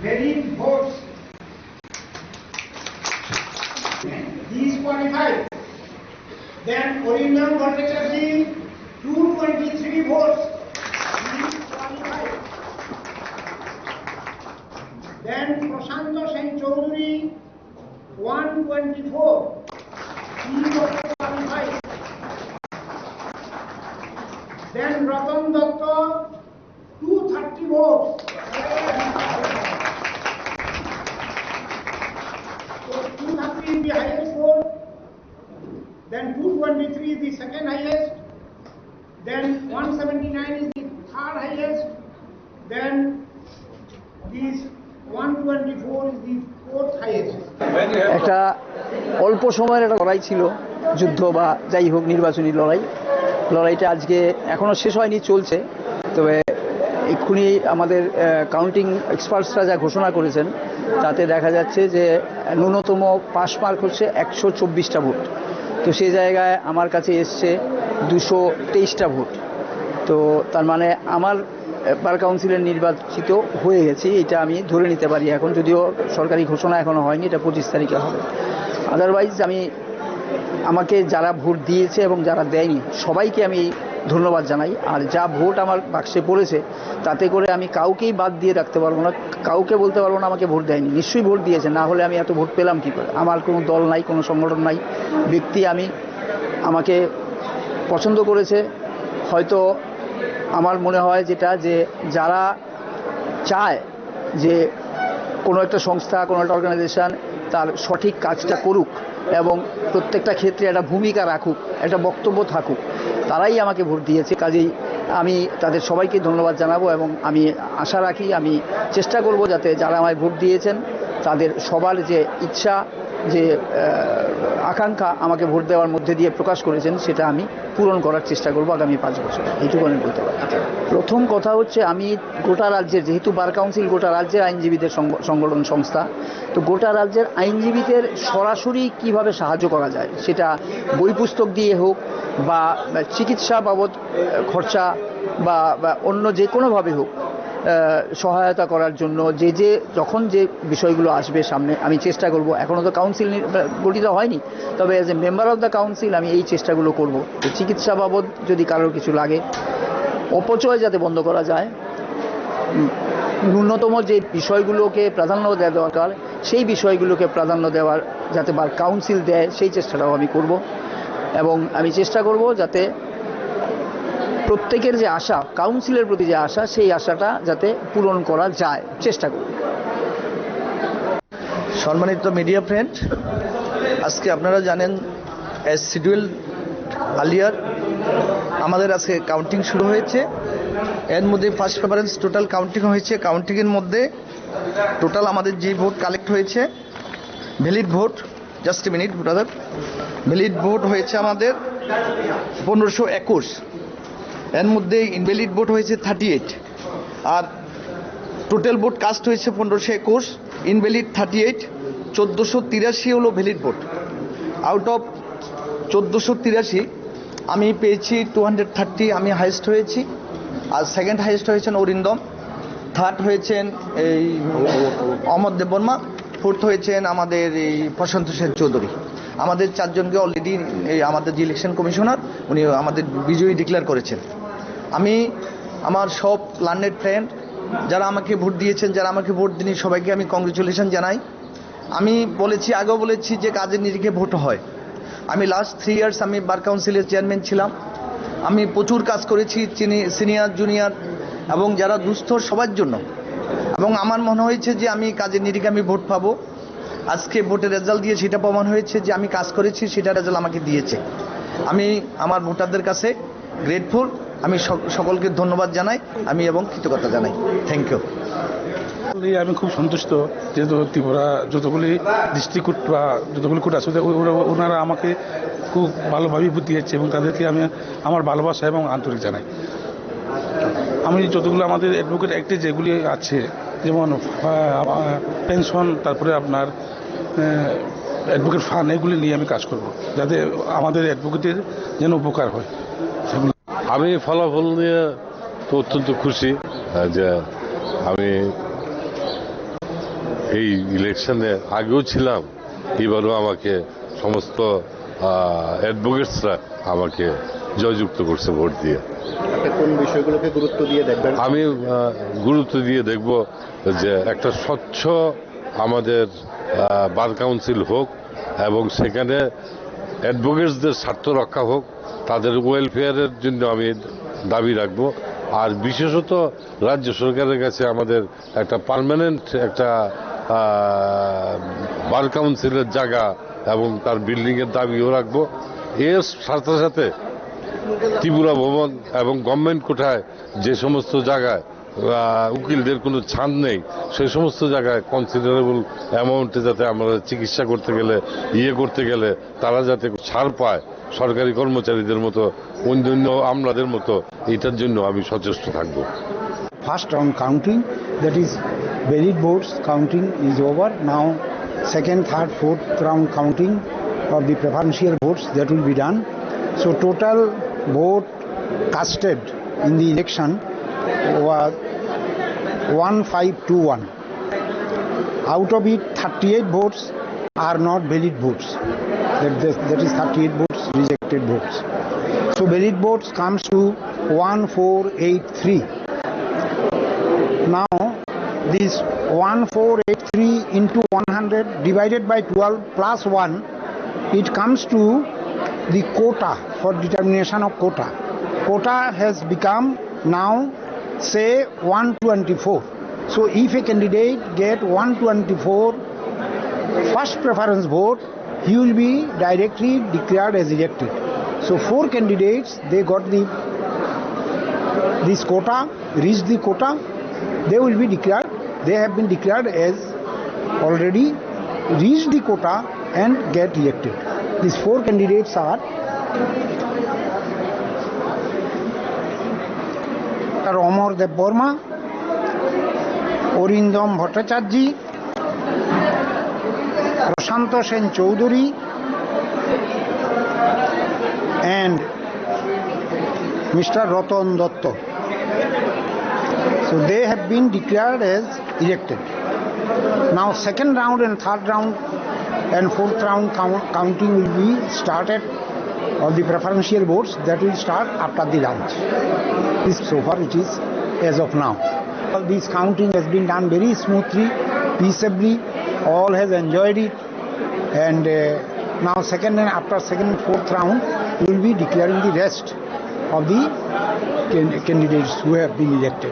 valid votes. He is qualified. Then Orindam Bhattacharya 223 votes. He is qualified. Then Prashanta Sen Chaudhary 124. He is also qualified. Then Ratan Datta 230 votes. So 230 is the highest vote. Then 223 is the second highest. Then 179 is the third highest. Then these 124 is the fourth highest. একটা অল্প সময়ের একটা লড়াই ছিল, যুদ্ধ বা যাই হোক নির্বাচনী লড়াইটা আজকে এখনো শেষ হয়নি, চলছে। তবে এক্ষুনি আমাদের কাউন্টিং এক্সপার্টসরা যা ঘোষণা করেছেন তাতে দেখা যাচ্ছে যে ন্যূনতম পাস মার্ক হচ্ছে 124টা ভোট। তো সেই জায়গায় আমার কাছে এসছে 223টা ভোট। তো তার মানে আমার বার কাউন্সিলের নির্বাচিত হয়ে গেছি, এটা আমি ধরে নিতে পারি এখন, যদিও সরকারি ঘোষণা এখনও হয়নি, এটা 25 তারিখে হবে। আদারওয়াইজ আমাকে যারা ভোট দিয়েছে এবং যারা দেয়নি সবাইকে আমি ধন্যবাদ জানাই। আর যা ভোট আমার বাক্সে পড়েছে তাতে করে আমি কাউকেই বাদ দিয়ে রাখতে পারবো না, কাউকে বলতে পারবো না আমাকে ভোট দেয়নি। নিশ্চয়ই ভোট দিয়েছে, না হলে আমি এত ভোট পেলাম কী করে? আমার কোনো দল নাই, কোনো সংগঠন নাই, ব্যক্তি আমাকে পছন্দ করেছে। হয়তো আমার মনে হয় যেটা, যে যারা চায় যে কোনো একটা সংস্থা, কোনো একটা অর্গানাইজেশন তার সঠিক কাজটা করুক এবং প্রত্যেকটা ক্ষেত্রে একটা ভূমিকা রাখুক, একটা বক্তব্য থাকুক, তারাই আমাকে ভোট দিয়েছে। কাজেই আমি তাদের সবাইকে ধন্যবাদ জানাবো এবং আমি আশা রাখি, আমি চেষ্টা করব যাতে যারা আমায় ভোট দিয়েছেন তাদের সবার যে ইচ্ছা, যে আকাঙ্ক্ষা আমাকে ভোট দেওয়ার মধ্যে দিয়ে প্রকাশ করেছেন সেটা আমি পূরণ করার চেষ্টা করব আগামী 5 বছর। এইটুকু আমি বলতে পারি। প্রথম কথা হচ্ছে, আমি গোটা রাজ্যের, যেহেতু বার কাউন্সিল গোটা রাজ্যের আইনজীবীদের সংগঠন সংস্থা, তো গোটা রাজ্যের আইনজীবীদের সরাসরি কিভাবে সাহায্য করা যায়, সেটা বই পুস্তক দিয়ে হোক বা চিকিৎসা বাবদ খরচা বা অন্য যে কোনোভাবে হোক, সহায়তা করার জন্য যখন যে বিষয়গুলো আসবে সামনে আমি চেষ্টা করব। এখনও তো কাউন্সিল গঠিত হয়নি, তবে as a member of the council আমি এই চেষ্টাগুলো করব। চিকিৎসা বাবদ যদি কারোর কিছু লাগে, অপচয় যাতে বন্ধ করা যায়, ন্যূনতম যে বিষয়গুলোকে প্রাধান্য দেওয়া দরকার সেই বিষয়গুলোকে প্রাধান্য দেওয়ার যাতে বার কাউন্সিল দেয় সেই চেষ্টাটাও আমি করব। এবং আমি চেষ্টা করব যাতে প্রত্যেকের যে আশা, কাউন্সিলের প্রতি যে আশা, সেই আশাটা যাতে পূরণ করা যায়, চেষ্টা করব। সম্মানিত মিডিয়া ফ্রেন্ড, আজকে আপনারা জানেন অ্যাজ শিডিউল আর্লিয়ার আমাদের আজকে কাউন্টিং শুরু হয়েছে। এর মধ্যে ফার্স্ট প্রেফারেন্স টোটাল কাউন্টিং হয়েছে। কাউন্টিংয়ের মধ্যে টোটাল আমাদের যে ভোট কালেক্ট হয়েছে, valid vote, just a minute brother, valid vote হয়েছে আমাদের 1521। এর মধ্যে ইনভ্যালিড ভোট হয়েছে 38, আর টোটাল ভোট কাস্ট হয়েছে 1521, ইনভ্যালিড 38, 1483 হলো ভ্যালিড ভোট। আউট অফ 1483 আমি পেয়েছি 230, আমি হাইয়েস্ট হয়েছি। আর সেকেন্ড হাইয়েস্ট হয়েছেন অরিন্দম, থার্ড হয়েছেন এই অমর দেববর্মা, ফোর্থ হয়েছেন আমাদের এই প্রশান্ত সেন চৌধুরী। আমাদের চারজনকে অলরেডি আমাদের যে ইলেকশন কমিশনার উনি আমাদের বিজয়ী ডিক্লেয়ার করেছেন। আমি আমার সব লার্নেড ফ্রেন্ড যারা আমাকে ভোট দিয়েছেন, যারা আমাকে ভোট দিন, সবাইকে আমি কংগ্রেচুলেশন জানাই। আমি বলেছি, আগেও বলেছি যে কাজের নিরিখে ভোট হয়। আমি লাস্ট 3 ইয়ার্স আমি বার কাউন্সিলের চেয়ারম্যান ছিলাম। আমি প্রচুর কাজ করেছি সিনিয়র জুনিয়র এবং যারা দুস্থ সবার জন্য, এবং আমার মনে হয়েছে যে আমি কাজের নিরিখে আমি ভোট পাবো। আজকে ভোটের রেজাল্ট দিয়ে সেটা প্রমাণ হয়েছে যে আমি কাজ করেছি, সেটা রেজাল্ট আমাকে দিয়েছে। আমি আমার ভোটারদের কাছে গ্রেটফুল, আমি সকলকে ধন্যবাদ জানাই আমি এবং কৃতজ্ঞতা জানাই। Thank you. আমি খুব সন্তুষ্ট, যেহেতু ত্রিপুরা যতগুলি ডিস্ট্রিক্ট কোর্ট বা যতগুলি কোর্ট আছে ওনারা আমাকে খুব ভালোভাবে ভোট দিয়েছে এবং তাদেরকে আমি আমার ভালোবাসা এবং আন্তরিক জানাই। আমি যতগুলো আমাদের অ্যাডভোকেট অ্যাক্টে যেগুলি আছে, যেমন পেনশন, তারপরে আপনার অ্যাডভোকেট ফান্ড, এগুলি নিয়ে আমি কাজ করব যাতে আমাদের অ্যাডভোকেটের যেন উপকার হয়। আমি ফলাফল নিয়ে তো অত্যন্ত খুশি যে আমি এই ইলেকশনে আগেও ছিলাম, এবারও আমাকে সমস্ত অ্যাডভোকেটসরা আমাকে জয়যুক্ত করছে ভোট দিয়ে। কোন বিষয়গুলোকে গুরুত্ব দিয়ে দেখবেন? আমি গুরুত্ব দিয়ে দেখব যে একটা স্বচ্ছ আমাদের বার কাউন্সিল হোক এবং সেখানে অ্যাডভোকেটসদের স্বার্থ রক্ষা হোক, তাদের ওয়েলফেয়ারের জন্য আমি দাবি রাখবো। আর বিশেষত রাজ্য সরকারের কাছে আমাদের একটা পার্মানেন্ট একটা বার কাউন্সিলের জায়গা এবং তার বিল্ডিংয়ের দাবিও রাখবো। এর সাথে সাথে ত্রিপুরা ভবন এবং গভর্নমেন্ট কোঠায় যে সমস্ত জায়গায় উকিলদের কোনো ছাদ নেই, সেই সমস্ত জায়গায় কনসিডারেবল অ্যামাউন্টে যাতে আমরা চিকিৎসা করতে গেলে তারা যাতে ছাড় পায় সরকারি কর্মচারীদের মতো, অন্যান্য আমলাদের মতো, এটার জন্য আমি সচেষ্ট থাকব। First round counting, that is valid votes counting, is over. Now second, third, fourth round counting of the preferential votes, that will be done. So total vote casted in the election was 1521. Out of it, 38 votes are not valid votes. That is 38 votes rejected votes. So valid votes comes to 1483. Now this 1483 into 100 divided by 12 plus 1, it comes to the quota for determination of quota. Quota has become now say 124. So if a candidate get 124 first preference vote, he will be directly declared as elected. So 4 candidates, they got this quota, reached the quota, they will be declared, they have been declared as already reached the quota and get elected. These 4 candidates are Dr. Omar Dev Burma, Orindam Bhattacharjee, Prashanto Sen Choudhury, and Mr. Ratan Datta. So they have been declared as elected. Now second round and third round and fourth round counting will be started of the preferential votes, that will start after the lunch. So far it is as of now. All this counting has been done very smoothly, peaceably, all has enjoyed it, and now second and after second and fourth round we will be declaring the rest of the candidates who have been elected.